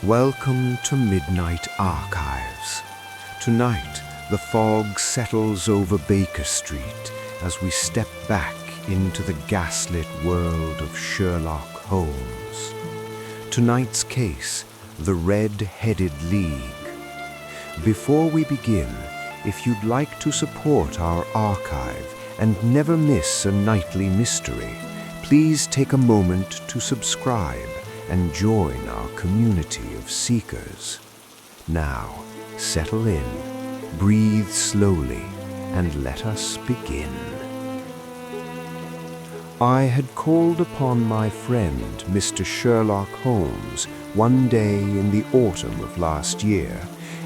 Welcome to Midnight Archives. Tonight, the fog settles over Baker Street as we step back into the gaslit world of Sherlock Holmes. Tonight's case, the Red-Headed League. Before we begin, if you'd like to support our archive and never miss a nightly mystery, please take a moment to subscribe and join our community of seekers. Now, settle in, breathe slowly, and let us begin. I had called upon my friend, Mr. Sherlock Holmes, one day in the autumn of last year,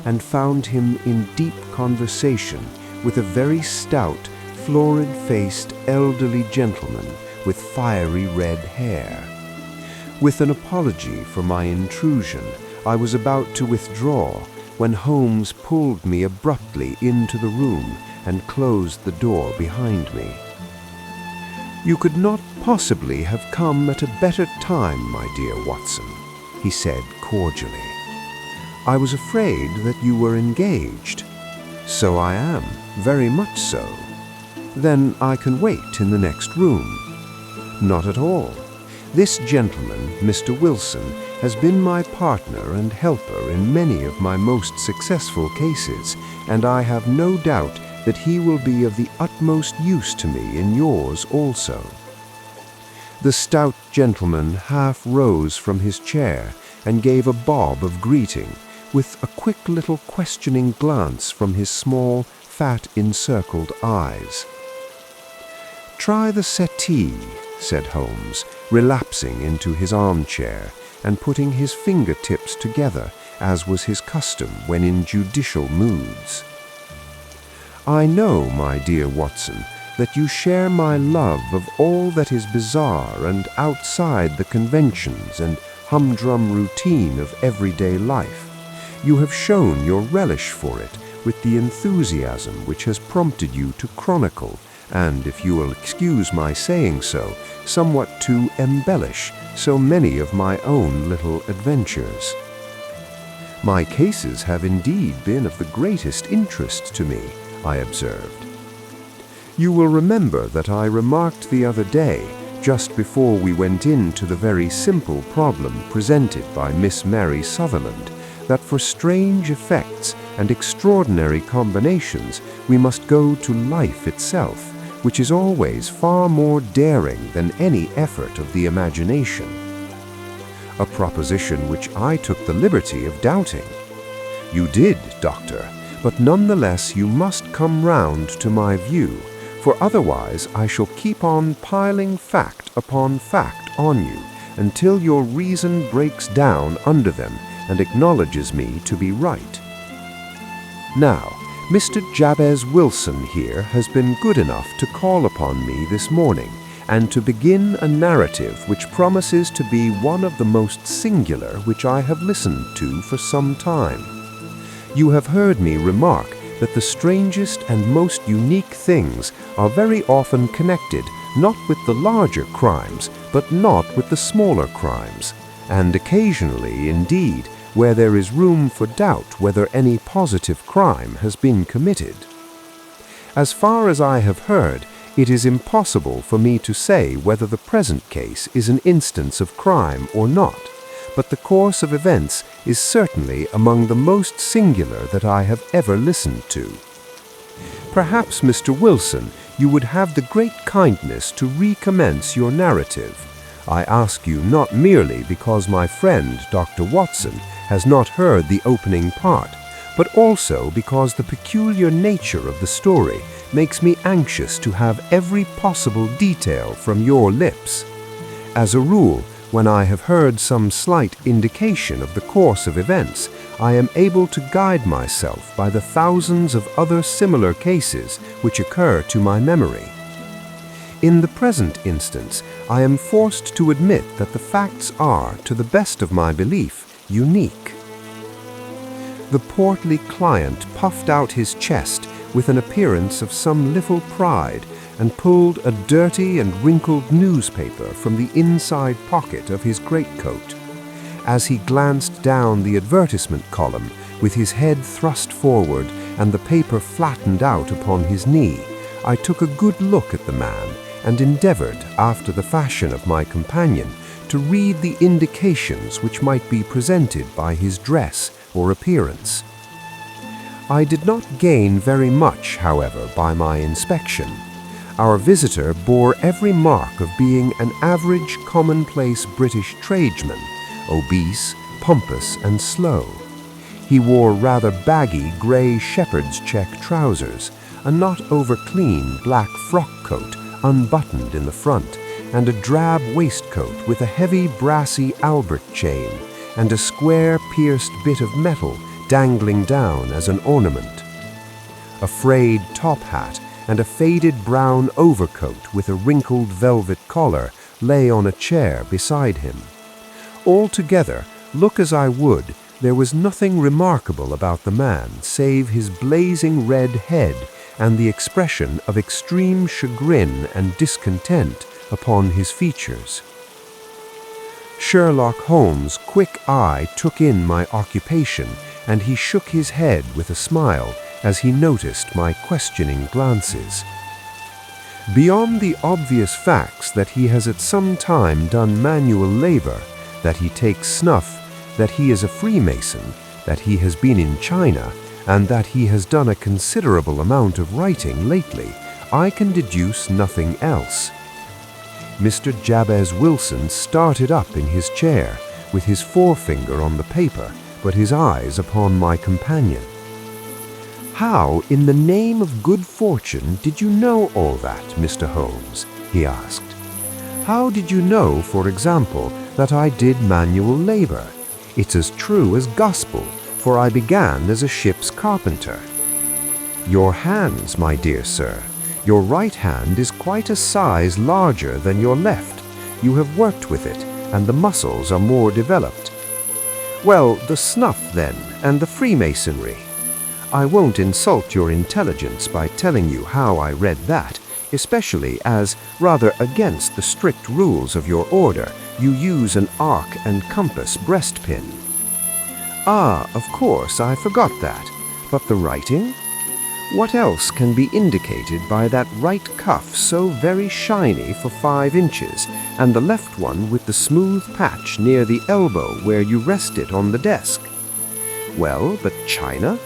and found him in deep conversation with a very stout, florid-faced elderly gentleman with fiery red hair. With an apology for my intrusion, I was about to withdraw when Holmes pulled me abruptly into the room and closed the door behind me. "You could not possibly have come at a better time, my dear Watson," he said cordially. "I was afraid that you were engaged." "So I am, very much so." "Then I can wait in the next room." "Not at all. This gentleman, Mr. Wilson, has been my partner and helper in many of my most successful cases, and I have no doubt that he will be of the utmost use to me in yours also." The stout gentleman half rose from his chair and gave a bob of greeting, with a quick little questioning glance from his small, fat, encircled eyes. "Try the settee," said Holmes, relapsing into his armchair and putting his fingertips together, as was his custom when in judicial moods. "I know, my dear Watson, that you share my love of all that is bizarre and outside the conventions and humdrum routine of everyday life. You have shown your relish for it with the enthusiasm which has prompted you to chronicle, and, if you will excuse my saying so, somewhat to embellish so many of my own little adventures." "My cases have indeed been of the greatest interest to me," I observed. "You will remember that I remarked the other day, just before we went into the very simple problem presented by Miss Mary Sutherland, that for strange effects and extraordinary combinations we must go to life itself, which is always far more daring than any effort of the imagination. A proposition which I took the liberty of doubting. You did, Doctor, but nonetheless you must come round to my view, for otherwise I shall keep on piling fact upon fact on you until your reason breaks down under them and acknowledges me to be right. Now, Mr. Jabez Wilson here has been good enough to call upon me this morning and to begin a narrative which promises to be one of the most singular which I have listened to for some time. You have heard me remark that the strangest and most unique things are very often connected not with the larger crimes, but not with the smaller crimes, and occasionally, indeed, where there is room for doubt whether any positive crime has been committed. As far as I have heard, it is impossible for me to say whether the present case is an instance of crime or not, but the course of events is certainly among the most singular that I have ever listened to. Perhaps, Mr. Wilson, you would have the great kindness to recommence your narrative. I ask you not merely because my friend, Dr. Watson, has not heard the opening part, but also because the peculiar nature of the story makes me anxious to have every possible detail from your lips. As a rule, when I have heard some slight indication of the course of events, I am able to guide myself by the thousands of other similar cases which occur to my memory. In the present instance, I am forced to admit that the facts are, to the best of my belief, unique. The portly client puffed out his chest with an appearance of some little pride and pulled a dirty and wrinkled newspaper from the inside pocket of his greatcoat. As he glanced sat down the advertisement column with his head thrust forward and the paper flattened out upon his knee, I took a good look at the man and endeavored, after the fashion of my companion, to read the indications which might be presented by his dress or appearance. I did not gain very much, however, by my inspection. Our visitor bore every mark of being an average, commonplace British tradesman, obese, pompous, and slow. He wore rather baggy grey shepherd's check trousers, a not over-clean black frock coat unbuttoned in the front, and a drab waistcoat with a heavy brassy Albert chain and a square pierced bit of metal dangling down as an ornament. A frayed top hat and a faded brown overcoat with a wrinkled velvet collar lay on a chair beside him. Altogether, look as I would, there was nothing remarkable about the man save his blazing red head and the expression of extreme chagrin and discontent upon his features. Sherlock Holmes' quick eye took in my occupation, and he shook his head with a smile as he noticed my questioning glances. Beyond the obvious facts that he has at some time done manual labor, that he takes snuff, that he is a Freemason, that he has been in China, and that he has done a considerable amount of writing lately, I can deduce nothing else. Mr. Jabez Wilson started up in his chair, with his forefinger on the paper, but his eyes upon my companion. "How, in the name of good fortune, did you know all that, Mr. Holmes?" he asked. "How did you know, for example, that I did manual labor? It's as true as gospel, for I began as a ship's carpenter." "Your hands, my dear sir. Your right hand is quite a size larger than your left. You have worked with it, and the muscles are more developed." "Well, the snuff, then, and the Freemasonry. I won't insult your intelligence by telling you how I read that, especially as, rather against the strict rules of your order, you use an arc and compass breastpin." "Ah, of course, I forgot that. But the writing? What else can be indicated by that right cuff so very shiny for 5 inches, and the left one with the smooth patch near the elbow where you rest it on the desk? Well, but China?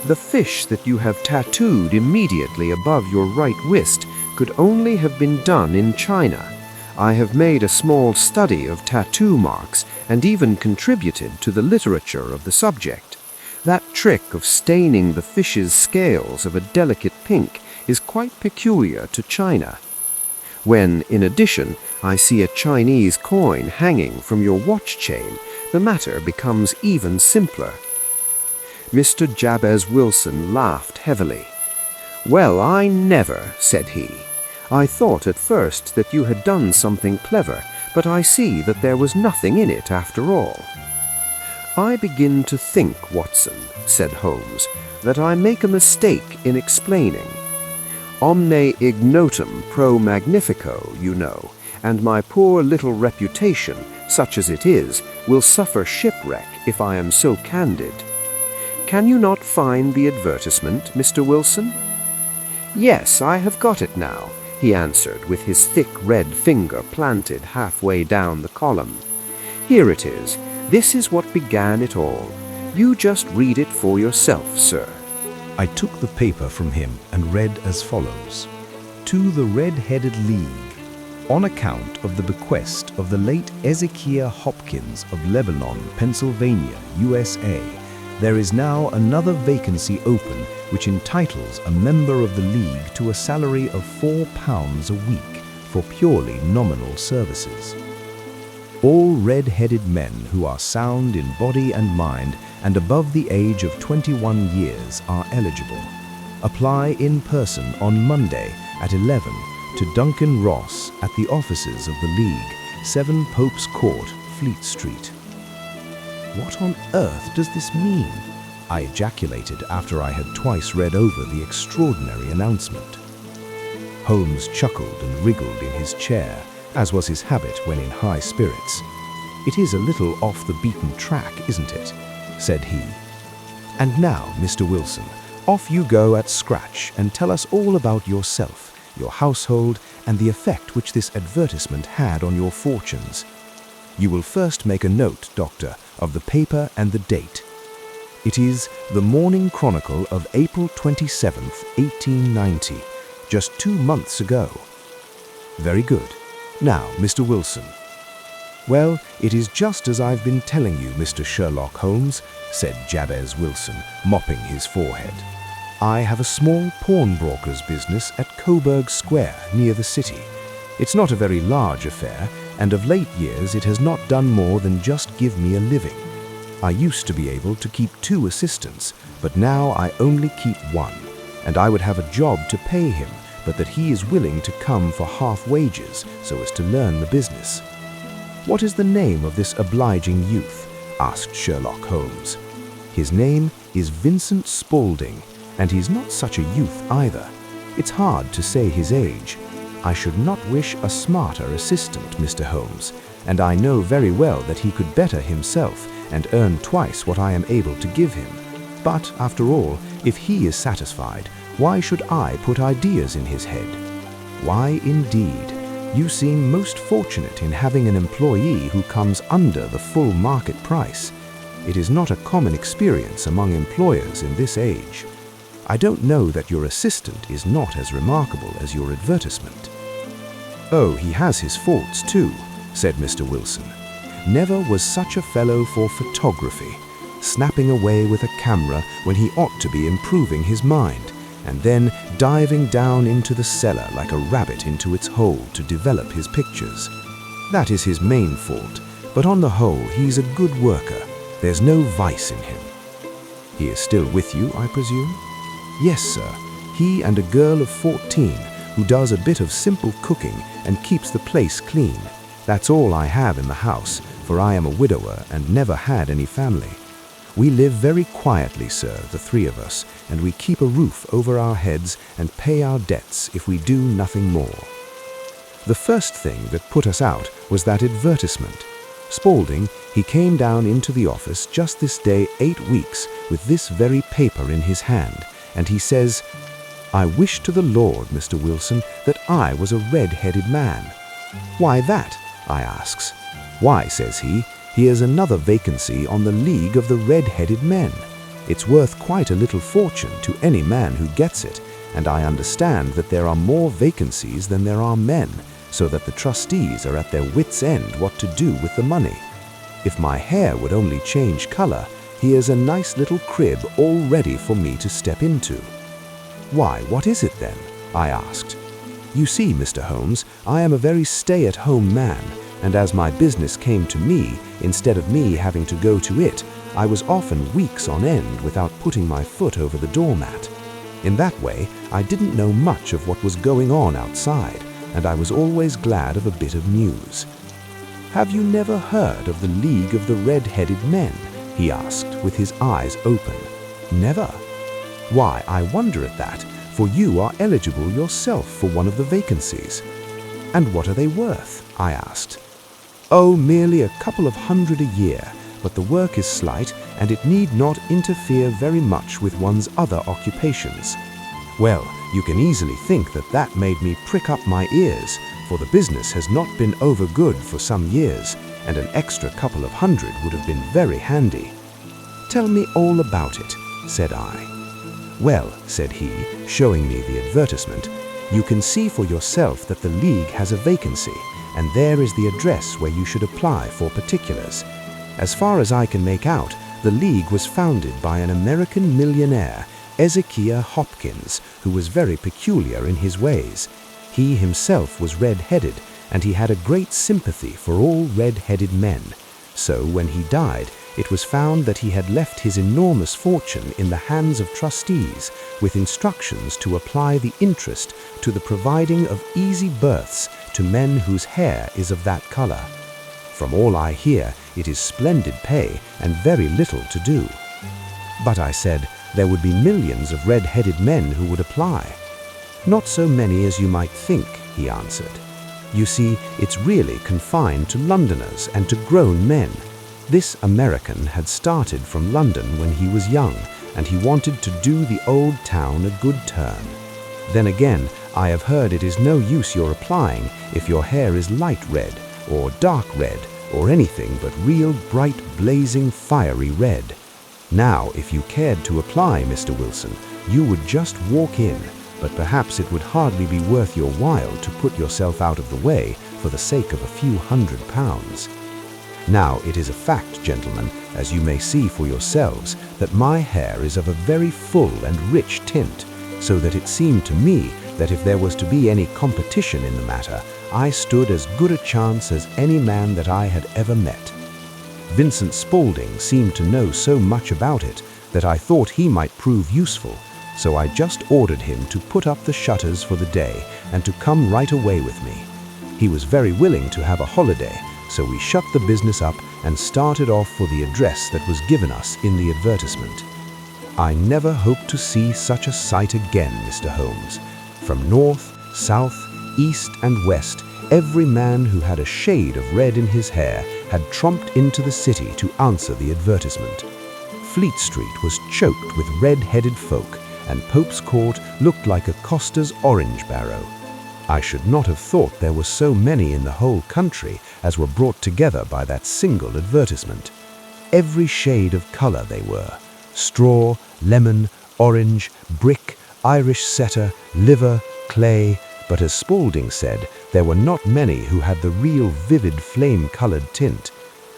The fish that you have tattooed immediately above your right wrist could only have been done in China. I have made a small study of tattoo marks and even contributed to the literature of the subject. That trick of staining the fish's scales of a delicate pink is quite peculiar to China. When, in addition, I see a Chinese coin hanging from your watch chain, the matter becomes even simpler." Mr. Jabez Wilson laughed heavily. "Well, I never," said he. "I thought at first that you had done something clever, but I see that there was nothing in it after all." "I begin to think, Watson," said Holmes, "that I make a mistake in explaining. Omne ignotum pro magnifico, you know, and my poor little reputation, such as it is, will suffer shipwreck if I am so candid. Can you not find the advertisement, Mr. Wilson?" "Yes, I have got it now," he answered, with his thick red finger planted halfway down the column. "Here it is. This is what began it all. You just read it for yourself, sir." I took the paper from him and read as follows. "To the Red-Headed League. On account of the bequest of the late Ezekiah Hopkins of Lebanon, Pennsylvania, USA, there is now another vacancy open which entitles a member of the League to a salary of £4 a week for purely nominal services. All red-headed men who are sound in body and mind and above the age of 21 years are eligible. Apply in person on Monday at 11 to Duncan Ross at the offices of the League, 7 Pope's Court, Fleet Street." "What on earth does this mean?" I ejaculated after I had twice read over the extraordinary announcement. Holmes chuckled and wriggled in his chair, as was his habit when in high spirits. It is a little off the beaten track, isn't it?" said he. "And now, Mr. Wilson, off you go at scratch and tell us all about yourself, your household, and the effect which this advertisement had on your fortunes. You will first make a note, Doctor, of the paper and the date. It is the Morning Chronicle of April 27th, 1890, just 2 months ago." "Very good. Now, Mr. Wilson." "Well, it is just as I've been telling you, Mr. Sherlock Holmes," said Jabez Wilson, mopping his forehead. "I have a small pawnbroker's business at Coburg Square, near the city. It's not a very large affair, and of late years it has not done more than just give me a living. I used to be able to keep 2 assistants, but now I only keep 1, and I would have a job to pay him, but that he is willing to come for half wages so as to learn the business." "What is the name of this obliging youth?" asked Sherlock Holmes. "His name is Vincent Spaulding, and he's not such a youth either. It's hard to say his age. I should not wish a smarter assistant, Mr. Holmes, and I know very well that he could better himself and earn twice what I am able to give him. But, after all, if he is satisfied, why should I put ideas in his head?" "Why, indeed. You seem most fortunate in having an employee who comes under the full market price. It is not a common experience among employers in this age. I don't know that your assistant is not as remarkable as your advertisement." "Oh, he has his faults too," said Mr. Wilson. "Never was such a fellow for photography, snapping away with a camera when he ought to be improving his mind, and then diving down into the cellar like a rabbit into its hole to develop his pictures. That is his main fault, but on the whole he's a good worker. There's no vice in him." "He is still with you, I presume?" "Yes, sir. He and a girl of 14 who does a bit of simple cooking and keeps the place clean. That's all I have in the house, for I am a widower and never had any family. We live very quietly, sir, the 3 of us, and we keep a roof over our heads and pay our debts if we do nothing more." The first thing that put us out was that advertisement. Spaulding, he came down into the office just this day 8 weeks with this very paper in his hand, and he says, "I wish to the Lord, Mr. Wilson, that I was a red-headed man." "Why that?" I asks. "Why," says he, "here's another vacancy on the League of the Red-Headed Men. It's worth quite a little fortune to any man who gets it, and I understand that there are more vacancies than there are men, so that the trustees are at their wits' end what to do with the money. If my hair would only change color, here's a nice little crib all ready for me to step into." "Why, what is it then?" I asked. "You see, Mr. Holmes, I am a very stay-at-home man, and as my business came to me, instead of me having to go to it, I was often weeks on end without putting my foot over the doormat. In that way, I didn't know much of what was going on outside, and I was always glad of a bit of news." "Have you never heard of the League of the Red-Headed Men?" he asked, with his eyes open. "Never? Why, I wonder at that, for you are eligible yourself for one of the vacancies." "And what are they worth?" I asked. "Oh, merely a couple of hundred a year, but the work is slight, and it need not interfere very much with one's other occupations." Well, you can easily think that that made me prick up my ears, for the business has not been over good for some years, and an extra couple of hundred would have been very handy. "Tell me all about it," said I. "Well," said he, showing me the advertisement, "you can see for yourself that the League has a vacancy, and there is the address where you should apply for particulars. As far as I can make out, the League was founded by an American millionaire, Ezekiah Hopkins, who was very peculiar in his ways. He himself was red-headed, and he had a great sympathy for all red-headed men. So when he died, it was found that he had left his enormous fortune in the hands of trustees, with instructions to apply the interest to the providing of easy berths to men whose hair is of that color. From all I hear, it is splendid pay and very little to do." "But," I said, "there would be millions of red-headed men who would apply." "Not so many as you might think," he answered. You see, it's really confined to Londoners and to grown men. This American had started from London when he was young, and he wanted to do the old town a good turn. Then again, I have heard it is no use your applying if your hair is light red, or dark red, or anything but real bright, blazing, fiery red. Now, if you cared to apply, Mr. Wilson, you would just walk in, but perhaps it would hardly be worth your while to put yourself out of the way for the sake of a few £100. Now, it is a fact, gentlemen, as you may see for yourselves, that my hair is of a very full and rich tint, so that it seemed to me that if there was to be any competition in the matter, I stood as good a chance as any man that I had ever met. Vincent Spaulding seemed to know so much about it that I thought he might prove useful, so I just ordered him to put up the shutters for the day and to come right away with me. He was very willing to have a holiday, so we shut the business up and started off for the address that was given us in the advertisement. I never hope to see such a sight again, Mr. Holmes. From north, south, east and west, every man who had a shade of red in his hair had tromped into the city to answer the advertisement. Fleet Street was choked with red-headed folk, and Pope's Court looked like a coster's orange barrow. I should not have thought there were so many in the whole country as were brought together by that single advertisement. Every shade of colour they were: straw, lemon, orange, brick, Irish setter, liver, clay, but as Spaulding said, there were not many who had the real vivid flame-coloured tint.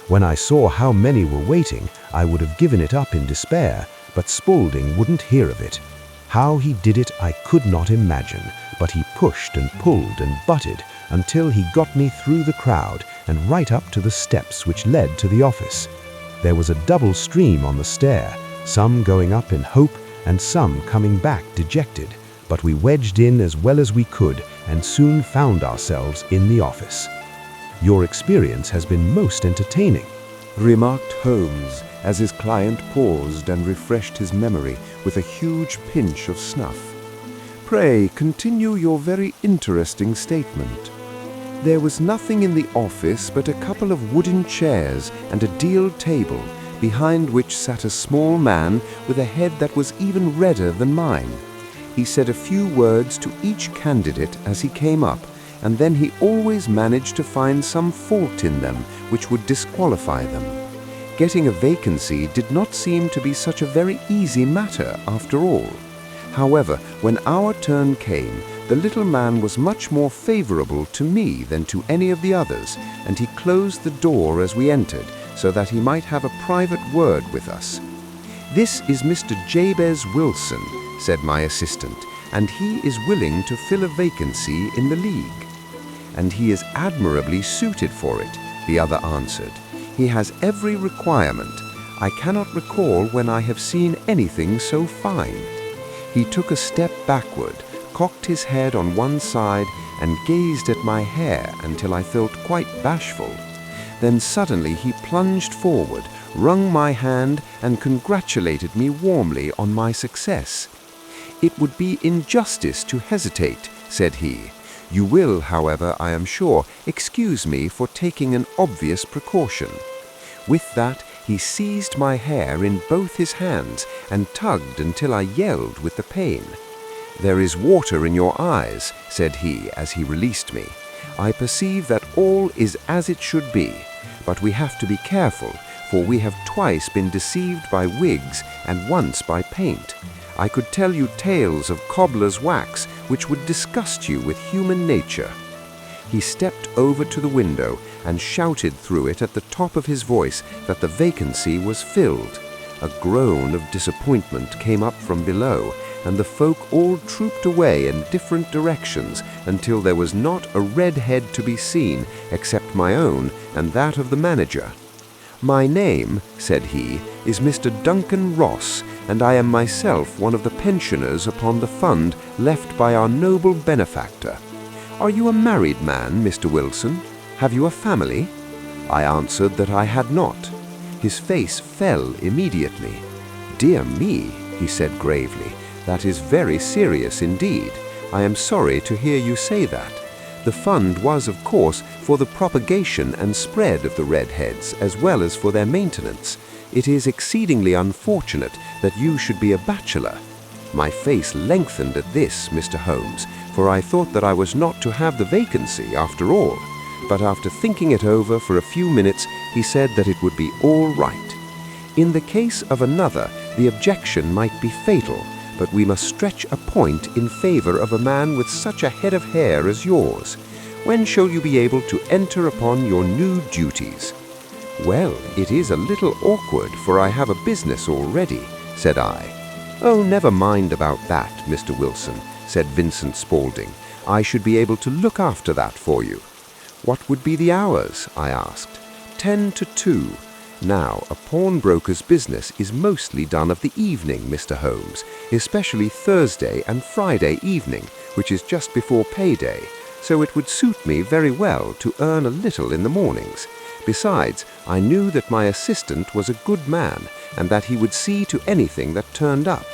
When I saw how many were waiting, I would have given it up in despair, but Spaulding wouldn't hear of it. How he did it I could not imagine, but he pushed and pulled and butted until he got me through the crowd and right up to the steps which led to the office. There was a double stream on the stair, some going up in hope and some coming back dejected, but we wedged in as well as we could and soon found ourselves in the office. Your experience has been most entertaining, remarked Holmes as his client paused and refreshed his memory with a huge pinch of snuff. Pray continue your very interesting statement. There was nothing in the office but a couple of wooden chairs and a deal table, behind which sat a small man with a head that was even redder than mine. He said a few words to each candidate as he came up, and then he always managed to find some fault in them which would disqualify them. Getting a vacancy did not seem to be such a very easy matter after all. However, when our turn came, the little man was much more favorable to me than to any of the others, and he closed the door as we entered, so that he might have a private word with us. "This is Mr. Jabez Wilson," said my assistant, "and he is willing to fill a vacancy in the League." "And he is admirably suited for it," the other answered. "He has every requirement. I cannot recall when I have seen anything so fine." He took a step backward, cocked his head on one side, and gazed at my hair until I felt quite bashful. Then suddenly he plunged forward, wrung my hand, and congratulated me warmly on my success. "It would be injustice to hesitate," said he. "You will, however, I am sure, excuse me for taking an obvious precaution." With that, he seized my hair in both his hands and tugged until I yelled with the pain. "There is water in your eyes," said he as he released me. "I perceive that all is as it should be, but we have to be careful, for we have twice been deceived by wigs and once by paint. I could tell you tales of cobbler's wax which would disgust you with human nature." He stepped over to the window and shouted through it at the top of his voice that the vacancy was filled. A groan of disappointment came up from below, and the folk all trooped away in different directions until there was not a red head to be seen except my own and that of the manager. "My name," said he, "is Mr. Duncan Ross, and I am myself one of the pensioners upon the fund left by our noble benefactor. Are you a married man, Mr. Wilson? Have you a family?" I answered that I had not. His face fell immediately. "Dear me," he said gravely, "that is very serious indeed. I am sorry to hear you say that. The fund was, of course, for the propagation and spread of the redheads, as well as for their maintenance. It is exceedingly unfortunate that you should be a bachelor." My face lengthened at this, Mr. Holmes, for I thought that I was not to have the vacancy after all. But after thinking it over for a few minutes, he said that it would be all right. In the case of another, the objection might be fatal, but we must stretch a point in favor of a man with such a head of hair as yours. When shall you be able to enter upon your new duties?" "Well, it is a little awkward, for I have a business already," said I. "Oh, never mind about that, Mr. Wilson," said Vincent Spaulding. "I should be able to look after that for you." "What would be the hours?" I asked. 10 to 2. Now, a pawnbroker's business is mostly done of the evening, Mr. Holmes, especially Thursday and Friday evening, which is just before payday, so it would suit me very well to earn a little in the mornings. Besides, I knew that my assistant was a good man, and that he would see to anything that turned up.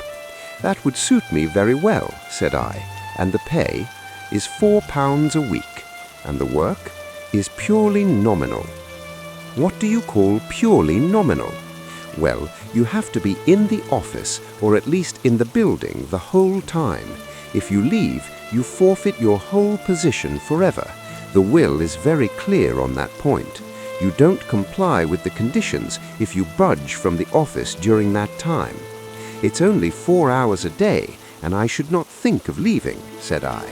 "That would suit me very well," said I, "and the pay is £4 a week, and the work is purely nominal." "What do you call purely nominal?" "Well, you have to be in the office, or at least in the building, the whole time. If you leave, you forfeit your whole position forever. The will is very clear on that point. You don't comply with the conditions if you budge from the office during that time. It's only 4 hours a day, and I should not think of leaving," said I.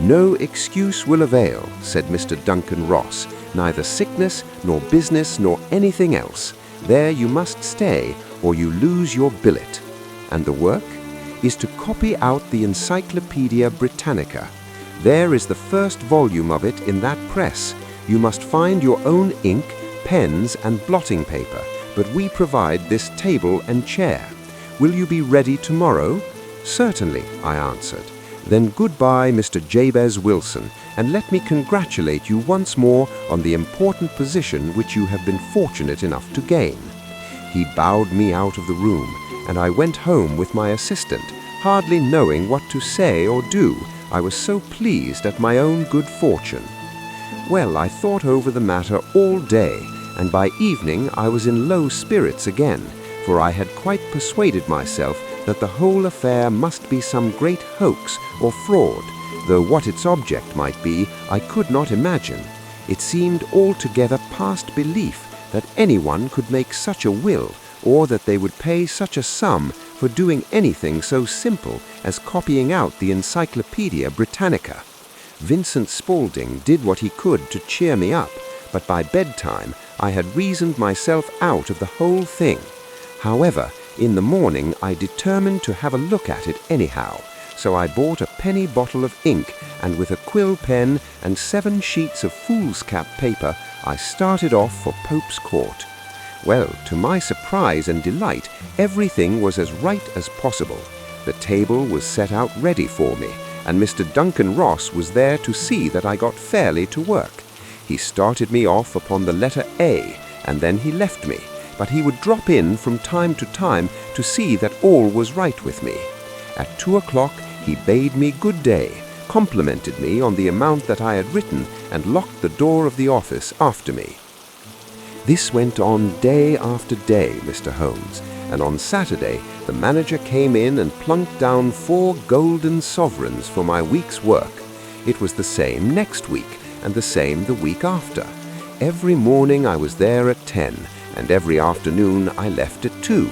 "No excuse will avail," said Mr. Duncan Ross. "Neither sickness, nor business, nor anything else. There you must stay, or you lose your billet. And the work is to copy out the Encyclopedia Britannica. There is the first volume of it in that press. You must find your own ink, pens, and blotting paper, but we provide this table and chair. Will you be ready tomorrow?" "Certainly," I answered. "Then goodbye, Mr. Jabez Wilson, and let me congratulate you once more on the important position which you have been fortunate enough to gain." He bowed me out of the room, and I went home with my assistant, hardly knowing what to say or do. I was so pleased at my own good fortune. Well, I thought over the matter all day, and by evening I was in low spirits again, for I had quite persuaded myself that the whole affair must be some great hoax or fraud, though what its object might be I could not imagine. It seemed altogether past belief that anyone could make such a will, or that they would pay such a sum for doing anything so simple as copying out the Encyclopedia Britannica. Vincent Spaulding did what he could to cheer me up, but by bedtime I had reasoned myself out of the whole thing. However, in the morning I determined to have a look at it anyhow, so I bought a penny bottle of ink, and with a quill pen and 7 sheets of foolscap paper, I started off for Pope's Court. Well, to my surprise and delight, everything was as right as possible. The table was set out ready for me, and Mr. Duncan Ross was there to see that I got fairly to work. He started me off upon the letter A, and then he left me, but he would drop in from time to time to see that all was right with me. At 2 o'clock he bade me good day, complimented me on the amount that I had written, and locked the door of the office after me. This went on day after day, Mr. Holmes, and on Saturday the manager came in and plunked down 4 golden sovereigns for my week's work. It was the same next week, and the same the week after. Every morning I was there at 10, and every afternoon I left at 2.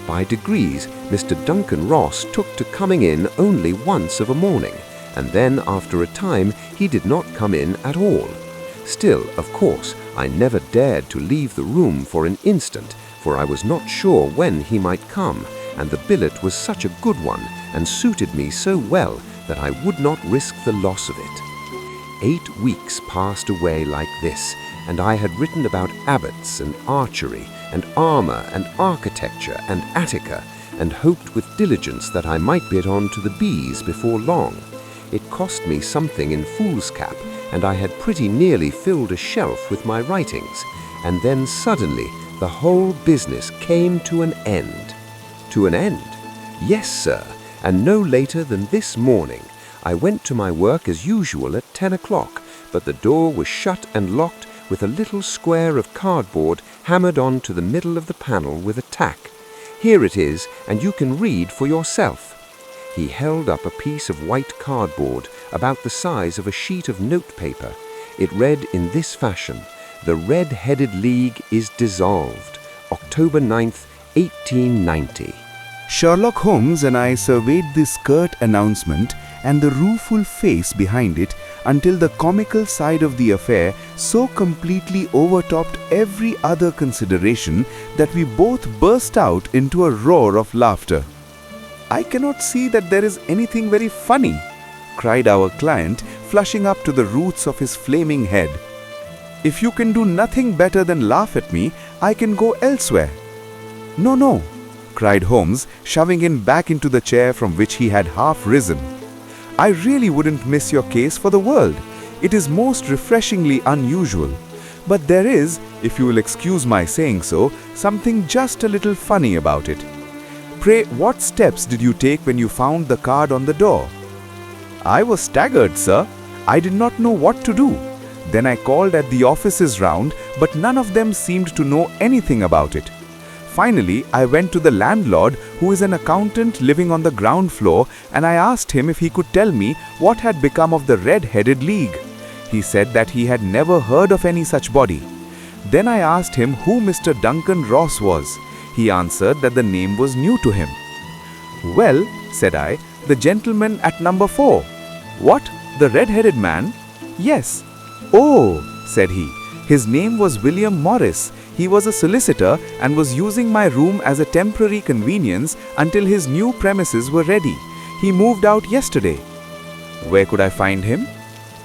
By degrees, Mr. Duncan Ross took to coming in only once of a morning, and then after a time he did not come in at all. Still, of course, I never dared to leave the room for an instant, for I was not sure when he might come, and the billet was such a good one, and suited me so well that I would not risk the loss of it. 8 weeks passed away like this, and I had written about abbots and archery, and armor and architecture and Attica, and hoped with diligence that I might get on to the bees before long. It cost me something in foolscap, and I had pretty nearly filled a shelf with my writings, and then suddenly the whole business came to an end. To an end? Yes, sir, and no later than this morning. I went to my work as usual at 10 o'clock, but the door was shut and locked with a little square of cardboard hammered onto the middle of the panel with a tack. Here it is, and you can read for yourself. He held up a piece of white cardboard about the size of a sheet of notepaper. It read in this fashion: "The Red-Headed League is dissolved. October 9th, 1890. Sherlock Holmes and I surveyed this curt announcement and the rueful face behind it until the comical side of the affair so completely overtopped every other consideration that we both burst out into a roar of laughter. "I cannot see that there is anything very funny," cried our client, flushing up to the roots of his flaming head. "If you can do nothing better than laugh at me, I can go elsewhere." "No, no," cried Holmes, shoving him back into the chair from which he had half risen. "I really wouldn't miss your case for the world. It is most refreshingly unusual. But there is, if you will excuse my saying so, something just a little funny about it. Pray, what steps did you take when you found the card on the door?" "I was staggered, sir. I did not know what to do. Then I called at the offices round, but none of them seemed to know anything about it. Finally, I went to the landlord, who is an accountant living on the ground floor, and I asked him if he could tell me what had become of the Red-Headed League. He said that he had never heard of any such body. Then I asked him who Mr. Duncan Ross was. He answered that the name was new to him. "Well," said I, "the gentleman at number 4. "What? The red-headed man?" "Yes." "Oh," said he, "his name was William Morris. He was a solicitor and was using my room as a temporary convenience until his new premises were ready. He moved out yesterday." "Where could I find him?"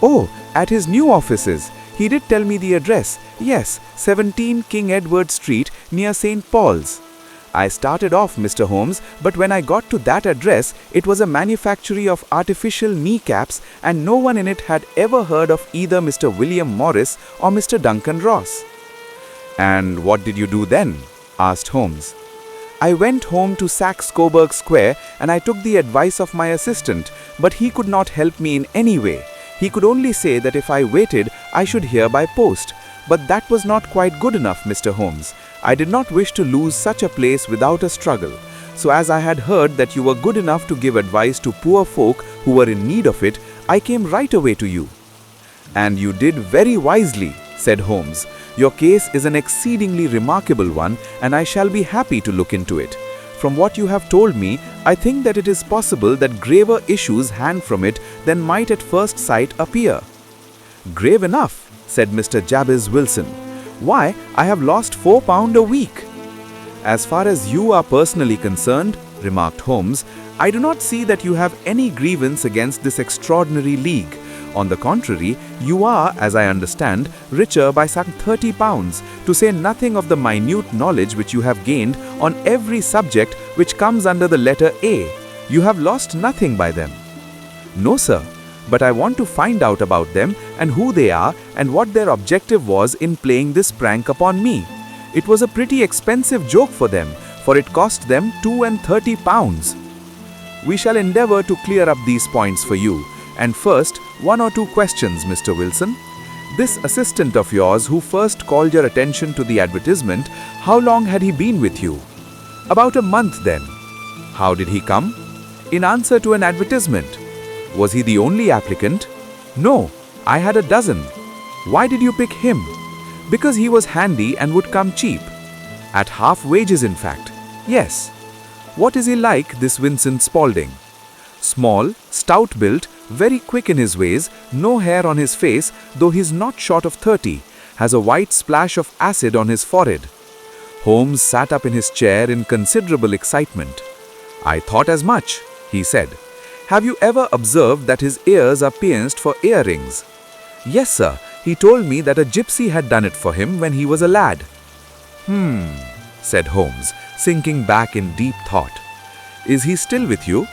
"Oh, at his new offices. He did tell me the address. Yes, 17 King Edward Street, near St. Paul's." I started off, Mr. Holmes, but when I got to that address, it was a manufactory of artificial kneecaps, and no one in it had ever heard of either Mr. William Morris or Mr. Duncan Ross. "And what did you do then?" asked Holmes. "I went home to Saxe-Coburg Square and I took the advice of my assistant, but he could not help me in any way. He could only say that if I waited, I should hear by post. But that was not quite good enough, Mr. Holmes. I did not wish to lose such a place without a struggle. So as I had heard that you were good enough to give advice to poor folk who were in need of it, I came right away to you." "And you did very wisely," said Holmes. "Your case is an exceedingly remarkable one, and I shall be happy to look into it. From what you have told me, I think that it is possible that graver issues hang from it than might at first sight appear." "Grave enough," said Mr. Jabez Wilson. "Why, I have lost £4 a week." "As far as you are personally concerned," remarked Holmes, "I do not see that you have any grievance against this extraordinary league. On the contrary, you are, as I understand, richer by some £30, to say nothing of the minute knowledge which you have gained on every subject which comes under the letter A. You have lost nothing by them." "No, sir. But I want to find out about them and who they are and what their objective was in playing this prank upon me. It was a pretty expensive joke for them, for it cost them £32. We shall endeavor to clear up these points for you. And first, 1 or 2 questions, Mr. Wilson. This assistant of yours who first called your attention to the advertisement, how long had he been with you?" "About a month then." "How did he come?" "In answer to an advertisement." "Was he the only applicant?" "No, I had a dozen." "Why did you pick him?" "Because he was handy and would come cheap." "At half wages, in fact." "Yes." "What is he like, this Vincent Spaulding?" "Small, stout-built, very quick in his ways, no hair on his face, though he's not short of 30, has a white splash of acid on his forehead." Holmes sat up in his chair in considerable excitement. "I thought as much," he said. "Have you ever observed that his ears are pierced for earrings?" "Yes, sir. He told me that a gypsy had done it for him when he was a lad." Said Holmes, sinking back in deep thought. "Is he still with you?"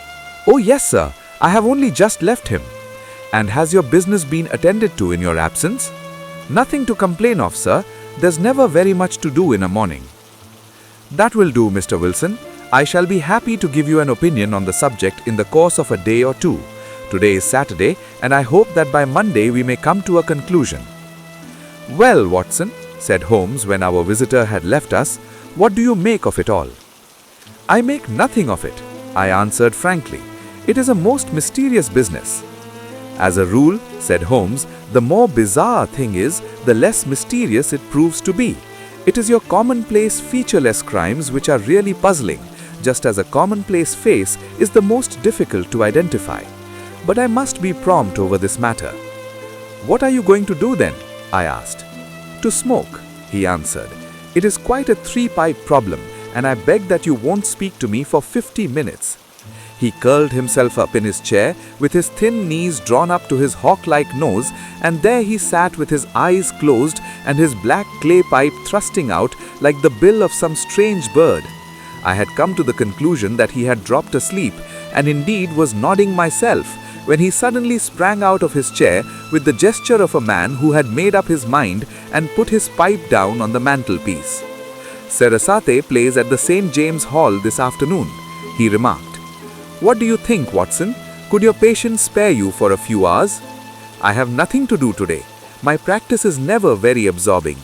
"Oh, yes, sir. I have only just left him." "And has your business been attended to in your absence?" "Nothing to complain of, sir. There's never very much to do in a morning." "That will do, Mr. Wilson. I shall be happy to give you an opinion on the subject in the course of a day or two. Today is Saturday, and I hope that by Monday we may come to a conclusion." "Well, Watson," said Holmes when our visitor had left us, "what do you make of it all?" "I make nothing of it," I answered frankly. "It is a most mysterious business." "As a rule," said Holmes, "the more bizarre a thing is, the less mysterious it proves to be. It is your commonplace, featureless crimes which are really puzzling, just as a commonplace face is the most difficult to identify. But I must be prompt over this matter." "What are you going to do then?" I asked. "To smoke," he answered. "It is quite a three-pipe problem, and I beg that you won't speak to me for 50 minutes. He curled himself up in his chair with his thin knees drawn up to his hawk-like nose, and there he sat with his eyes closed and his black clay pipe thrusting out like the bill of some strange bird. I had come to the conclusion that he had dropped asleep, and indeed was nodding myself, when he suddenly sprang out of his chair with the gesture of a man who had made up his mind and put his pipe down on the mantelpiece. "Sarasate plays at the St. James Hall this afternoon," he remarked. "What do you think, Watson? Could your patient spare you for a few hours?" "I have nothing to do today. My practice is never very absorbing."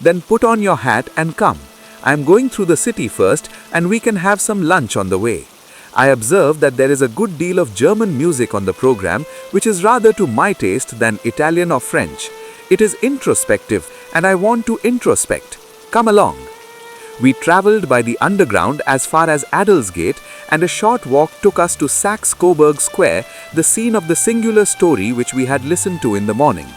"Then put on your hat and come. I am going through the city first, and we can have some lunch on the way. I observe that there is a good deal of German music on the program, which is rather to my taste than Italian or French. It is introspective, and I want to introspect. Come along." We travelled by the underground as far as Adelsgate, and a short walk took us to Saxe-Coburg Square, the scene of the singular story which we had listened to in the morning.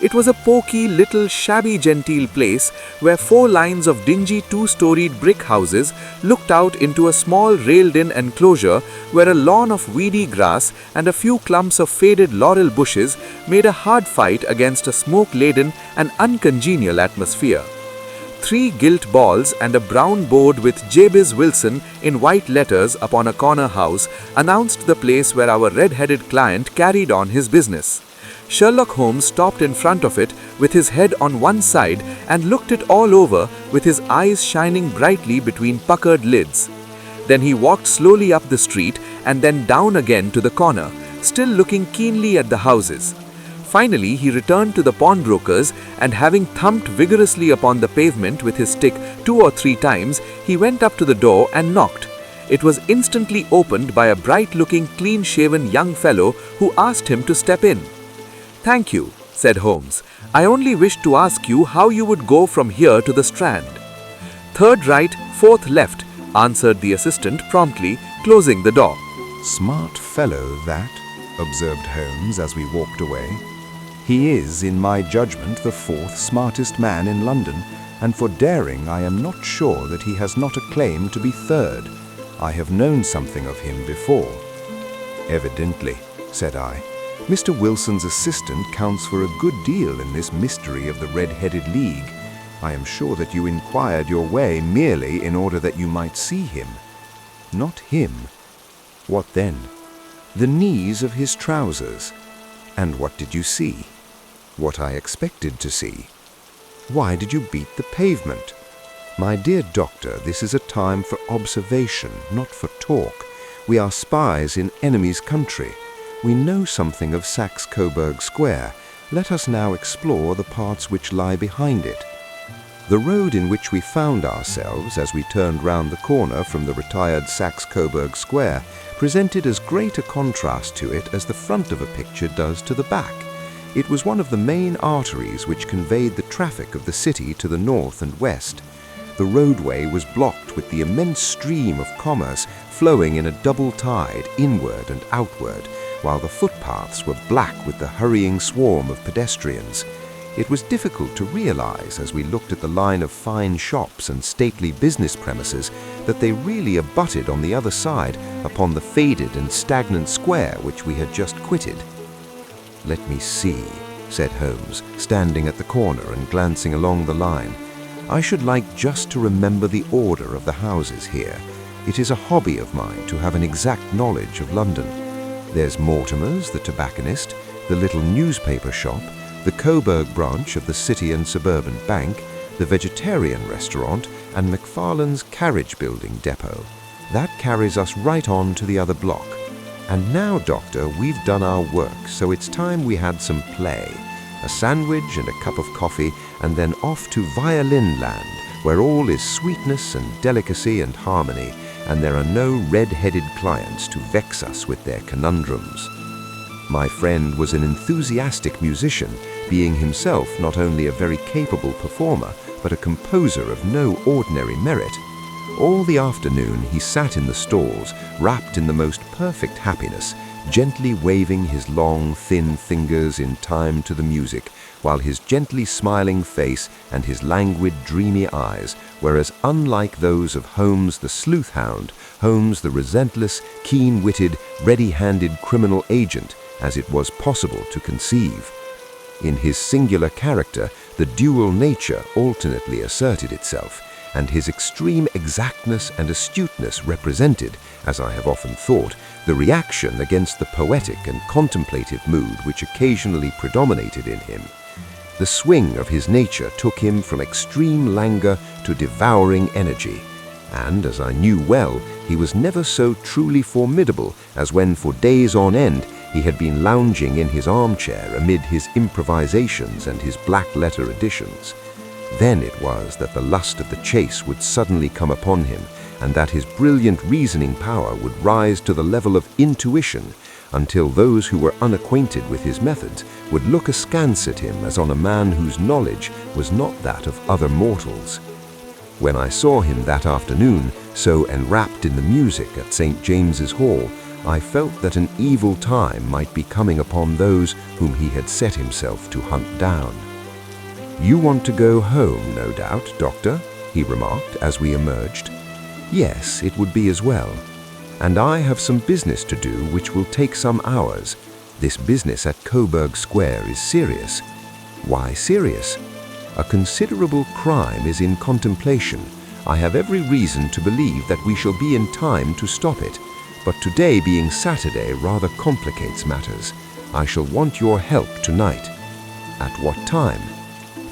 It was a poky, little, shabby-genteel place where 4 lines of dingy 2-storied brick houses looked out into a small railed-in enclosure where a lawn of weedy grass and a few clumps of faded laurel bushes made a hard fight against a smoke-laden and uncongenial atmosphere. 3 gilt balls and a brown board with Jabez Wilson in white letters upon a corner house announced the place where our red-headed client carried on his business. Sherlock Holmes stopped in front of it with his head on one side and looked it all over with his eyes shining brightly between puckered lids. Then he walked slowly up the street and then down again to the corner, still looking keenly at the houses. Finally, he returned to the pawnbroker's, and having thumped vigorously upon the pavement with his stick 2 or 3 times, he went up to the door and knocked. It was instantly opened by a bright-looking, clean-shaven young fellow who asked him to step in. "Thank you," said Holmes. "I only wished to ask you how you would go from here to the Strand." "3rd right, 4th left," answered the assistant promptly, closing the door. "Smart fellow, that," observed Holmes as we walked away. "He is, in my judgment, the 4th smartest man in London, and for daring I am not sure that he has not a claim to be 3rd. I have known something of him before." "Evidently," said I. "Mr. Wilson's assistant counts for a good deal in this mystery of the Red-Headed League. I am sure that you inquired your way merely in order that you might see him." "Not him." "What then?" "The knees of his trousers." "And what did you see?" "What I expected to see." "Why did you beat the pavement?" "My dear doctor, this is a time for observation, not for talk. We are spies in enemy's country. We know something of Saxe-Coburg Square. Let us now explore the parts which lie behind it. The road in which we found ourselves as we turned round the corner from the retired Saxe-Coburg Square presented as great a contrast to it as the front of a picture does to the back. It was one of the main arteries which conveyed the traffic of the city to the north and west. The roadway was blocked with the immense stream of commerce flowing in a double tide inward and outward, while the footpaths were black with the hurrying swarm of pedestrians. It was difficult to realize, as we looked at the line of fine shops and stately business premises, that they really abutted on the other side upon the faded and stagnant square which we had just quitted. "Let me see," said Holmes, standing at the corner and glancing along the line. "I should like just to remember the order of the houses here. It is a hobby of mine to have an exact knowledge of London. There's Mortimer's, the tobacconist, the little newspaper shop, the Coburg branch of the City and Suburban Bank, the vegetarian restaurant, and McFarlane's carriage building depot. That carries us right on to the other block. And now, Doctor, we've done our work, so it's time we had some play. A sandwich and a cup of coffee, and then off to violin land, where all is sweetness and delicacy and harmony, and there are no red-headed clients to vex us with their conundrums. My friend was an enthusiastic musician, being himself not only a very capable performer, but a composer of no ordinary merit. All the afternoon he sat in the stalls, wrapped in the most perfect happiness, gently waving his long, thin fingers in time to the music, while his gently smiling face and his languid, dreamy eyes were as unlike those of Holmes the sleuth hound, Holmes the relentless, keen-witted, ready-handed criminal agent, as it was possible to conceive. In his singular character, the dual nature alternately asserted itself, and his extreme exactness and astuteness represented, as I have often thought, the reaction against the poetic and contemplative mood which occasionally predominated in him. The swing of his nature took him from extreme languor to devouring energy, and, as I knew well, he was never so truly formidable as when for days on end he had been lounging in his armchair amid his improvisations and his black-letter editions. Then it was that the lust of the chase would suddenly come upon him, and that his brilliant reasoning power would rise to the level of intuition, until those who were unacquainted with his methods would look askance at him as on a man whose knowledge was not that of other mortals. When I saw him that afternoon, so enwrapped in the music at St. James's Hall, I felt that an evil time might be coming upon those whom he had set himself to hunt down. "You want to go home, no doubt, Doctor?" he remarked as we emerged. "Yes, it would be as well. And I have some business to do which will take some hours. This business at Coburg Square is serious." "Why serious?" "A considerable crime is in contemplation. I have every reason to believe that we shall be in time to stop it. But today being Saturday rather complicates matters. I shall want your help tonight." "At what time?"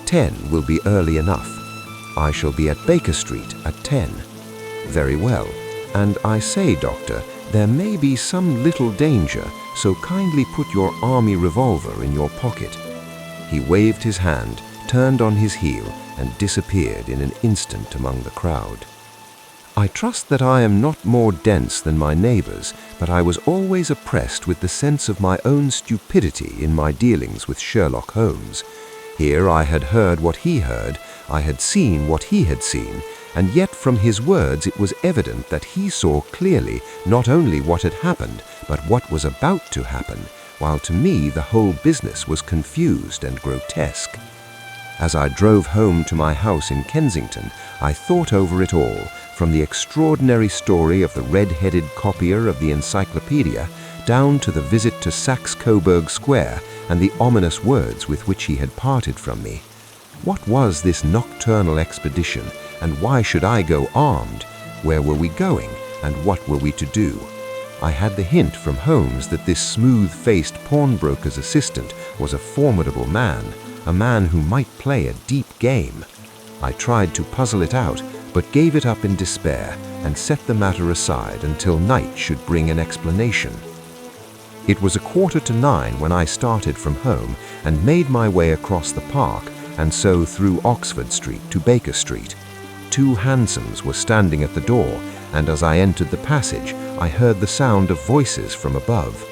10 will be early enough. I shall be at Baker Street at 10. "Very well. And I say, Doctor, there may be some little danger, so kindly put your army revolver in your pocket." He waved his hand, turned on his heel, and disappeared in an instant among the crowd. I trust that I am not more dense than my neighbors, but I was always oppressed with the sense of my own stupidity in my dealings with Sherlock Holmes. Here I had heard what he heard, I had seen what he had seen, and yet from his words it was evident that he saw clearly not only what had happened, but what was about to happen, while to me the whole business was confused and grotesque. As I drove home to my house in Kensington, I thought over it all, from the extraordinary story of the red-headed copier of the encyclopedia, down to the visit to Saxe-Coburg Square and the ominous words with which he had parted from me. What was this nocturnal expedition, and why should I go armed? Where were we going, and what were we to do? I had the hint from Holmes that this smooth-faced pawnbroker's assistant was a formidable man, a man who might play a deep game. I tried to puzzle it out, but gave it up in despair and set the matter aside until night should bring an explanation. It was 8:45 when I started from home and made my way across the park and so through Oxford Street to Baker Street. 2 hansoms were standing at the door, and as I entered the passage, I heard the sound of voices from above.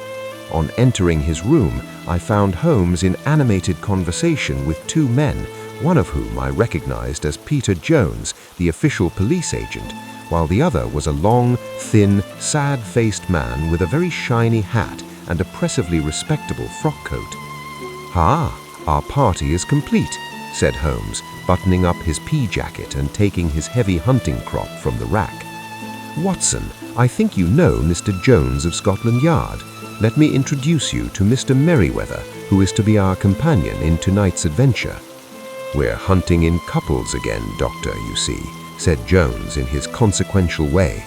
On entering his room, I found Holmes in animated conversation with 2 men, one of whom I recognized as Peter Jones, the official police agent, while the other was a long, thin, sad-faced man with a very shiny hat and oppressively respectable frock coat. "Ah, our party is complete," said Holmes, buttoning up his pea-jacket and taking his heavy hunting crop from the rack. "Watson, I think you know Mr. Jones of Scotland Yard. Let me introduce you to Mr. Merriweather, who is to be our companion in tonight's adventure." "We're hunting in couples again, Doctor, you see," said Jones in his consequential way.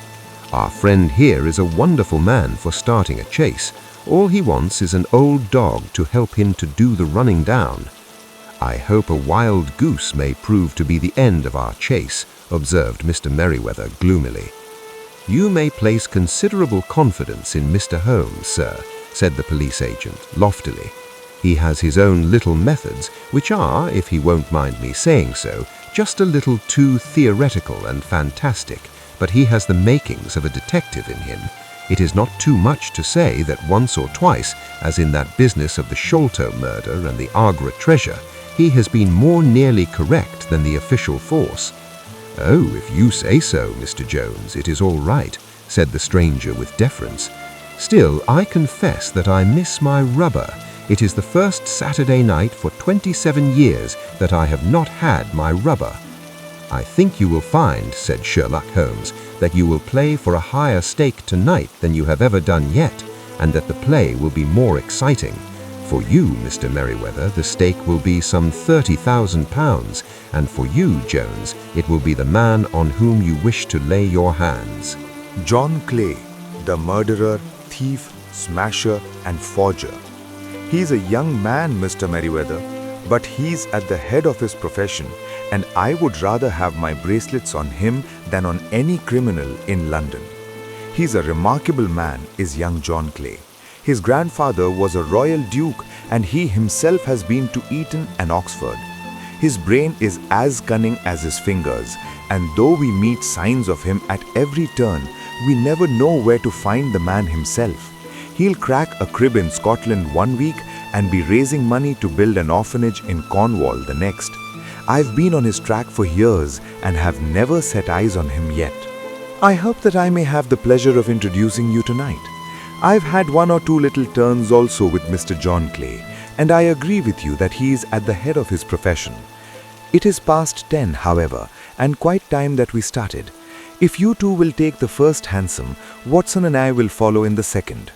"Our friend here is a wonderful man for starting a chase. All he wants is an old dog to help him to do the running down." "I hope a wild goose may prove to be the end of our chase," observed Mr. Merriweather gloomily. "You may place considerable confidence in Mr. Holmes, sir," said the police agent loftily. "He has his own little methods, which are, if he won't mind me saying so, just a little too theoretical and fantastic, but he has the makings of a detective in him. It is not too much to say that once or twice, as in that business of the Sholto murder and the Agra treasure, he has been more nearly correct than the official force." "Oh, if you say so, Mr. Jones, it is all right," said the stranger with deference. "Still, I confess that I miss my rubber. It is the first Saturday night for 27 years that I have not had my rubber." "I think you will find," said Sherlock Holmes, "that you will play for a higher stake tonight than you have ever done yet, and that the play will be more exciting. For you, Mr. Merriweather, the stake will be some £30,000, and for you, Jones, it will be the man on whom you wish to lay your hands." John Clay, the murderer, thief, smasher, and forger. He's a young man, Mr. Merriweather, but he's at the head of his profession, and I would rather have my bracelets on him than on any criminal in London. He's a remarkable man, is young John Clay. His grandfather was a royal duke, and he himself has been to Eton and Oxford. His brain is as cunning as his fingers, and though we meet signs of him at every turn, we never know where to find the man himself. He'll crack a crib in Scotland one week and be raising money to build an orphanage in Cornwall the next. I've been on his track for years and have never set eyes on him yet. I hope that I may have the pleasure of introducing you tonight. I've had one or two little turns also with Mr. John Clay, and I agree with you that he is at the head of his profession. It is past 10, however, and quite time that we started. If you two will take the first hansom, Watson and I will follow in the second.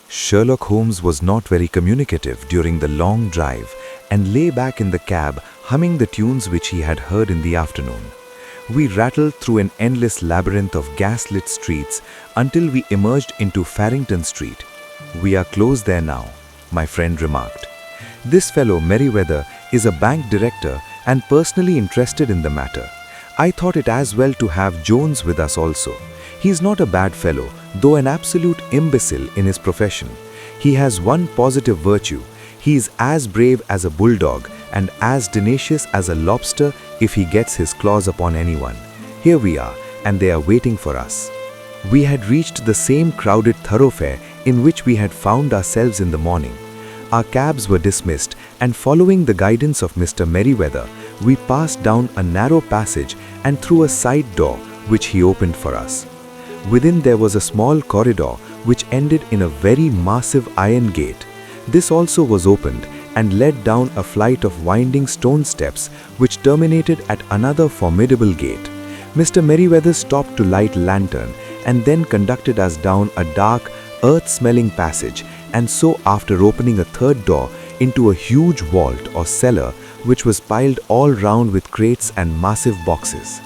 Sherlock Holmes was not very communicative during the long drive and lay back in the cab humming the tunes which he had heard in the afternoon. We rattled through an endless labyrinth of gas-lit streets until we emerged into Farrington Street. "We are close there now," my friend remarked. "This fellow Merriweather is a bank director and personally interested in the matter. I thought it as well to have Jones with us also. He's not a bad fellow, though an absolute imbecile in his profession. He has one positive virtue. He is as brave as a bulldog and as tenacious as a lobster if he gets his claws upon anyone. Here we are, and they are waiting for us." We had reached the same crowded thoroughfare in which we had found ourselves in the morning. Our cabs were dismissed, and following the guidance of Mr. Merriweather, we passed down a narrow passage and through a side door which he opened for us. Within there was a small corridor which ended in a very massive iron gate. This also was opened and led down a flight of winding stone steps which terminated at another formidable gate. Mr. Merriweather stopped to light a lantern and then conducted us down a dark, earth-smelling passage, and so after opening a third door into a huge vault or cellar which was piled all round with crates and massive boxes.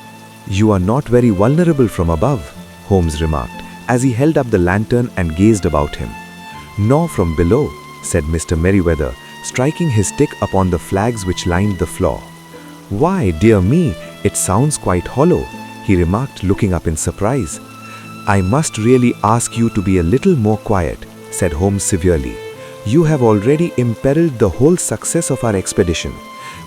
"You are not very vulnerable from above," Holmes remarked, as he held up the lantern and gazed about him. "Nor from below," said Mr. Merriweather, striking his stick upon the flags which lined the floor. "Why, dear me, it sounds quite hollow," he remarked, looking up in surprise. "I must really ask you to be a little more quiet," said Holmes severely. "You have already imperiled the whole success of our expedition.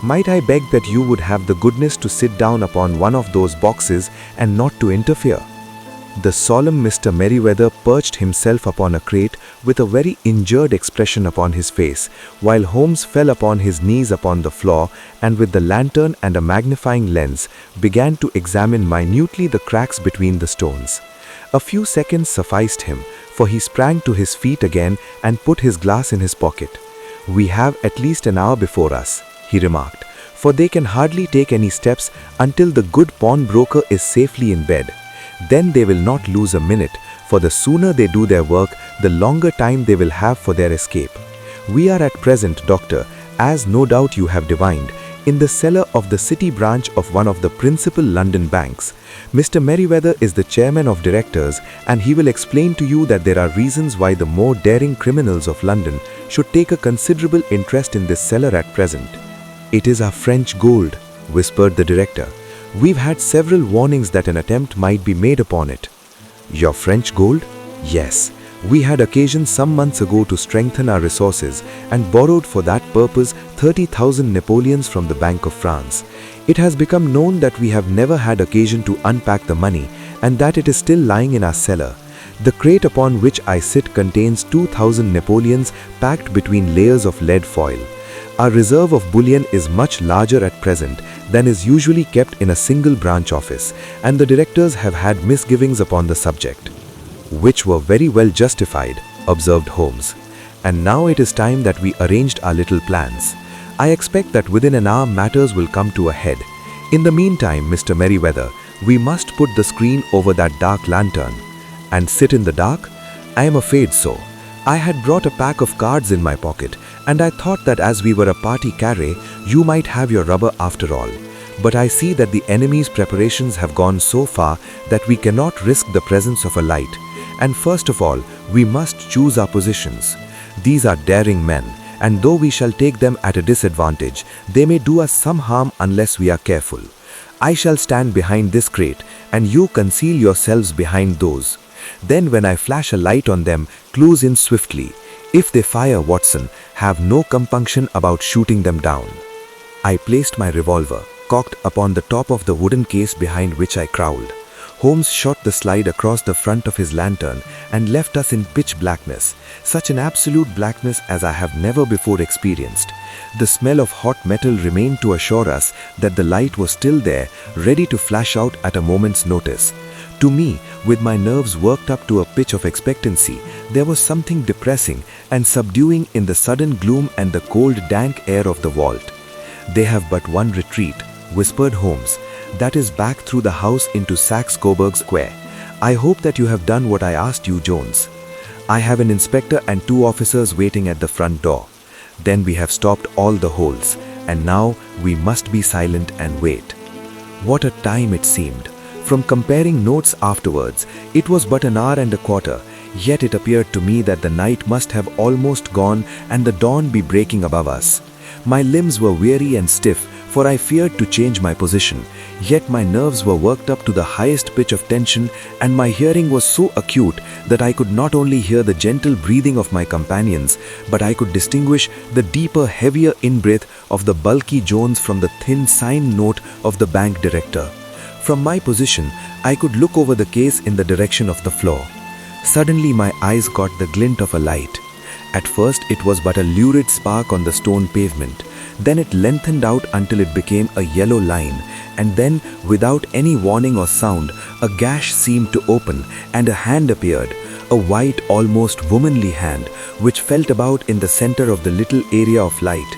Might I beg that you would have the goodness to sit down upon one of those boxes and not to interfere?" The solemn Mr. Merriweather perched himself upon a crate with a very injured expression upon his face, while Holmes fell upon his knees upon the floor and with the lantern and a magnifying lens began to examine minutely the cracks between the stones. A few seconds sufficed him, for he sprang to his feet again and put his glass in his pocket. "We have at least an hour before us," he remarked, "for they can hardly take any steps until the good pawnbroker is safely in bed. Then they will not lose a minute, for the sooner they do their work, the longer time they will have for their escape. We are at present, Doctor, as no doubt you have divined, in the cellar of the city branch of one of the principal London banks. Mr. Merriweather is the chairman of directors, and he will explain to you that there are reasons why the more daring criminals of London should take a considerable interest in this cellar at present." "It is our French gold," whispered the director. "We've had several warnings that an attempt might be made upon it." Your French gold? Yes. We had occasion some months ago to strengthen our resources and borrowed for that purpose 30,000 Napoleons from the Bank of France. It has become known that we have never had occasion to unpack the money and that it is still lying in our cellar. The crate upon which I sit contains 2,000 Napoleons packed between layers of lead foil. Our reserve of bullion is much larger at present than is usually kept in a single branch office, and the directors have had misgivings upon the subject. Which were very well justified, observed Holmes. And now it is time that we arranged our little plans. I expect that within an hour matters will come to a head. In the meantime, Mr. Merriweather, we must put the screen over that dark lantern. And sit in the dark? I am afraid so. I had brought a pack of cards in my pocket, and I thought that as we were a party carré, you might have your rubber after all. But I see that the enemy's preparations have gone so far that we cannot risk the presence of a light. And first of all, we must choose our positions. These are daring men, and though we shall take them at a disadvantage, they may do us some harm unless we are careful. I shall stand behind this crate, and you conceal yourselves behind those. Then when I flash a light on them, close in swiftly. If they fire, Watson, have no compunction about shooting them down. I placed my revolver, cocked, upon the top of the wooden case behind which I crawled. Holmes shot the slide across the front of his lantern and left us in pitch blackness, such an absolute blackness as I have never before experienced. The smell of hot metal remained to assure us that the light was still there, ready to flash out at a moment's notice. To me, with my nerves worked up to a pitch of expectancy, there was something depressing and subduing in the sudden gloom and the cold, dank air of the vault. "They have but one retreat," whispered Holmes. "That is back through the house into Saxe-Coburg Square. I hope that you have done what I asked you, Jones. I have an inspector and 2 officers waiting at the front door. Then we have stopped all the holes, and now we must be silent and wait." What a time it seemed! From comparing notes afterwards, it was but an hour and a quarter, yet it appeared to me that the night must have almost gone and the dawn be breaking above us. My limbs were weary and stiff, for I feared to change my position, yet my nerves were worked up to the highest pitch of tension, and my hearing was so acute that I could not only hear the gentle breathing of my companions, but I could distinguish the deeper, heavier in-breath of the bulky Jones from the thin sign note of the bank director. From my position, I could look over the case in the direction of the floor. Suddenly my eyes caught the glint of a light. At first it was but a lurid spark on the stone pavement. Then it lengthened out until it became a yellow line, and then, without any warning or sound, a gash seemed to open, and a hand appeared, a white, almost womanly hand, which felt about in the center of the little area of light.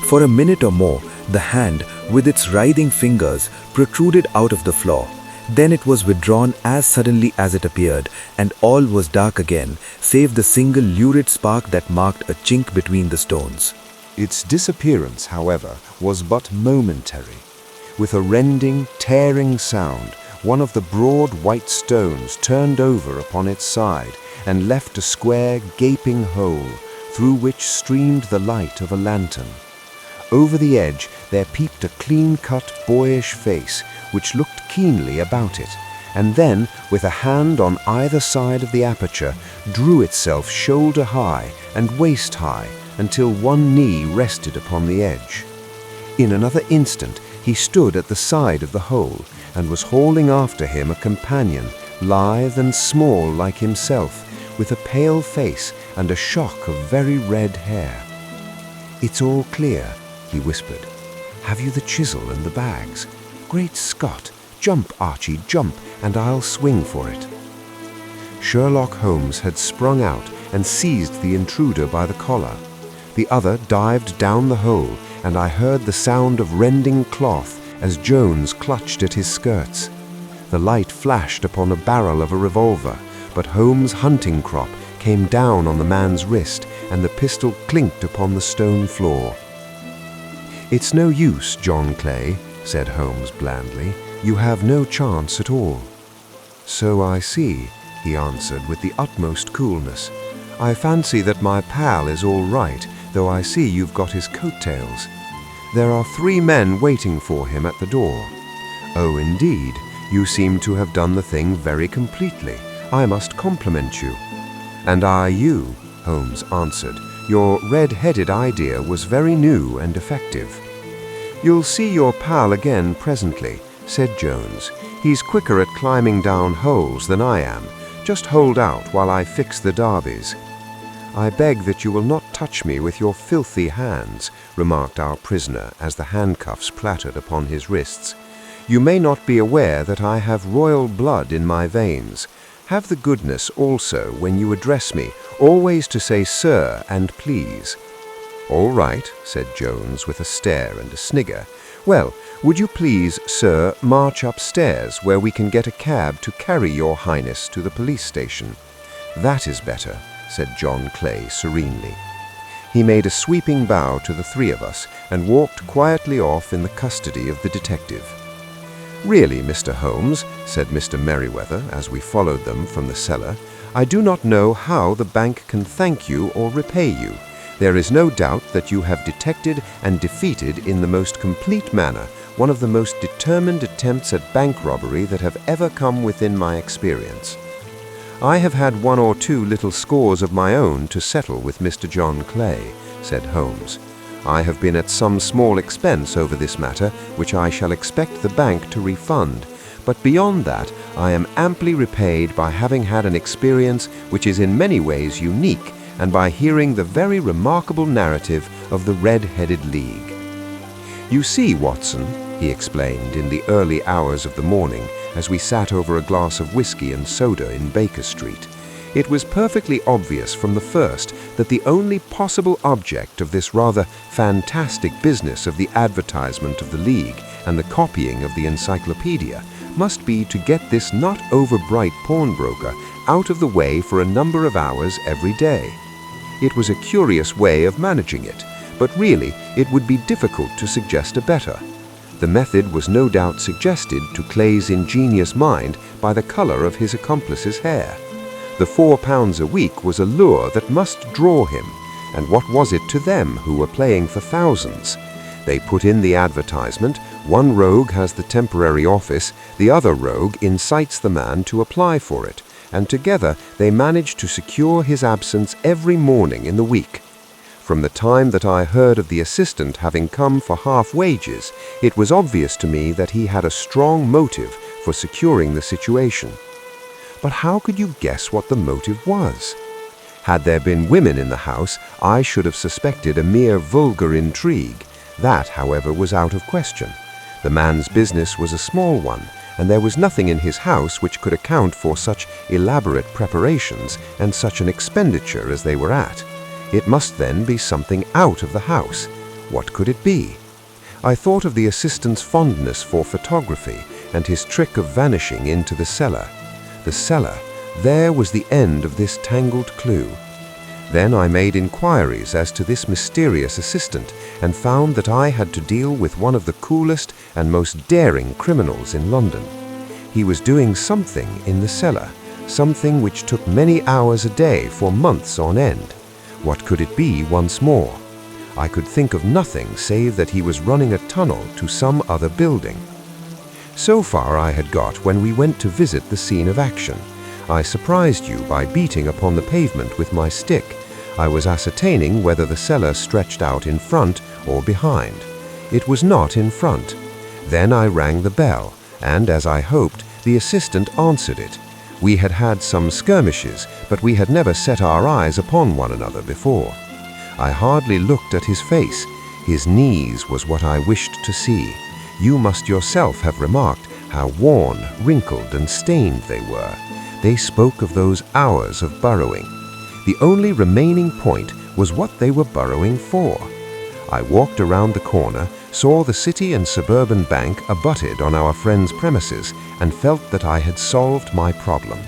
For a minute or more, the hand, with its writhing fingers, protruded out of the floor. Then it was withdrawn as suddenly as it appeared, and all was dark again, save the single lurid spark that marked a chink between the stones. Its disappearance, however, was but momentary. With a rending, tearing sound, one of the broad white stones turned over upon its side and left a square, gaping hole, through which streamed the light of a lantern. Over the edge there peeped a clean-cut, boyish face, which looked keenly about it, and then, with a hand on either side of the aperture, drew itself shoulder-high and waist-high until one knee rested upon the edge. In another instant he stood at the side of the hole, and was hauling after him a companion, lithe and small like himself, with a pale face and a shock of very red hair. "It's all clear," he whispered. "Have you the chisel and the bags? Great Scott! Jump, Archie, jump, and I'll swing for it." Sherlock Holmes had sprung out and seized the intruder by the collar. The other dived down the hole, and I heard the sound of rending cloth as Jones clutched at his skirts. The light flashed upon a barrel of a revolver, but Holmes' hunting crop came down on the man's wrist, and the pistol clinked upon the stone floor. "It's no use, John Clay," said Holmes blandly. "You have no chance at all." "So I see," he answered with the utmost coolness. "I fancy that my pal is all right, though I see you've got his coattails. There are 3 men waiting for him at the door." "Oh, indeed. You seem to have done the thing very completely. I must compliment you." "And I you," Holmes answered. "Your red-headed idea was very new and effective." "You'll see your pal again presently," said Jones. "He's quicker at climbing down holes than I am. Just hold out while I fix the derbies." "I beg that you will not touch me with your filthy hands," remarked our prisoner as the handcuffs clattered upon his wrists. "You may not be aware that I have royal blood in my veins. Have the goodness also, when you address me, always to say sir and please." "All right," said Jones with a stare and a snigger. "Well, would you please, sir, march upstairs where we can get a cab to carry your highness to the police station?" "That is better," said John Clay serenely. He made a sweeping bow to the three of us and walked quietly off in the custody of the detective. "Really, Mr. Holmes," said Mr. Merriweather as we followed them from the cellar, "I do not know how the bank can thank you or repay you. There is no doubt that you have detected and defeated in the most complete manner one of the most determined attempts at bank robbery that have ever come within my experience. I have had one or two little scores of my own to settle with Mr. John Clay," said Holmes. "I have been at some small expense over this matter, which I shall expect the bank to refund. But beyond that, I am amply repaid by having had an experience which is in many ways unique, and by hearing the very remarkable narrative of the Red-Headed League. You see, Watson," he explained in the early hours of the morning as we sat over a glass of whiskey and soda in Baker Street, "it was perfectly obvious from the first that the only possible object of this rather fantastic business of the advertisement of the League and the copying of the encyclopedia must be to get this not over-bright pawnbroker out of the way for a number of hours every day. It was a curious way of managing it, but really it would be difficult to suggest a better. The method was no doubt suggested to Clay's ingenious mind by the color of his accomplice's hair. The £4 a week was a lure that must draw him, and what was it to them who were playing for thousands? They put in the advertisement, one rogue has the temporary office, the other rogue incites the man to apply for it, and together they managed to secure his absence every morning in the week. From the time that I heard of the assistant having come for half wages, it was obvious to me that he had a strong motive for securing the situation. But how could you guess what the motive was? Had there been women in the house, I should have suspected a mere vulgar intrigue. That, however, was out of question. The man's business was a small one, and there was nothing in his house which could account for such elaborate preparations and such an expenditure as they were at. It must then be something out of the house. What could it be? I thought of the assistant's fondness for photography and his trick of vanishing into the cellar. The cellar, there was the end of this tangled clue. Then I made inquiries as to this mysterious assistant and found that I had to deal with one of the coolest and most daring criminals in London. He was doing something in the cellar, something which took many hours a day for months on end. What could it be once more? I could think of nothing save that he was running a tunnel to some other building. So far I had got when we went to visit the scene of action. I surprised you by beating upon the pavement with my stick. I was ascertaining whether the cellar stretched out in front or behind. It was not in front. Then I rang the bell, and as I hoped, the assistant answered it. We had had some skirmishes, but we had never set our eyes upon one another before. I hardly looked at his face. His knees was what I wished to see. You must yourself have remarked how worn, wrinkled, and stained they were. They spoke of those hours of burrowing. The only remaining point was what they were burrowing for. I walked around the corner, saw the City and Suburban Bank abutted on our friend's premises, and felt that I had solved my problem.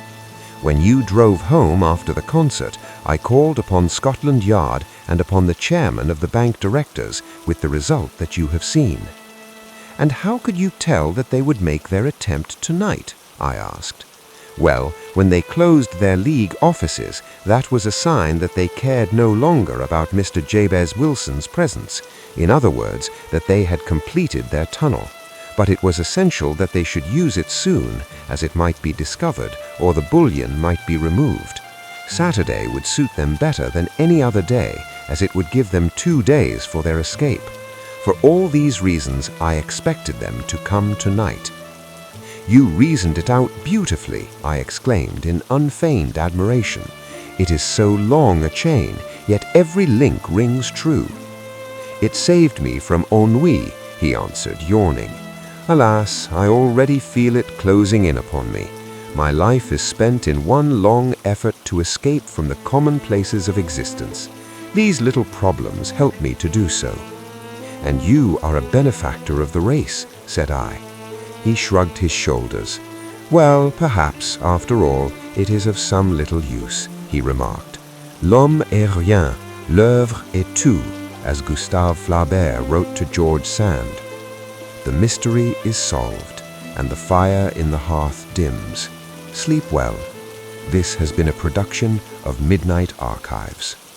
When you drove home after the concert, I called upon Scotland Yard and upon the chairman of the bank directors, with the result that you have seen. "And how could you tell that they would make their attempt tonight?" I asked. "Well, when they closed their League offices, that was a sign that they cared no longer about Mr. Jabez Wilson's presence. In other words, that they had completed their tunnel. but it was essential that they should use it soon, as it might be discovered or the bullion might be removed. Saturday would suit them better than any other day, as it would give them 2 days for their escape. For all these reasons, I expected them to come tonight. "You reasoned it out beautifully," I exclaimed in unfeigned admiration. "It is so long a chain, yet every link rings true." "It saved me from ennui," he answered, yawning. "Alas, I already feel it closing in upon me. My life is spent in one long effort to escape from the commonplaces of existence. These little problems help me to do so." "And you are a benefactor of the race," said I. He shrugged his shoulders. "Well, perhaps, after all, it is of some little use," he remarked. "L'homme est rien, l'œuvre est tout," as Gustave Flaubert wrote to George Sand. The mystery is solved, and the fire in the hearth dims. Sleep well. This has been a production of Midnight Archives.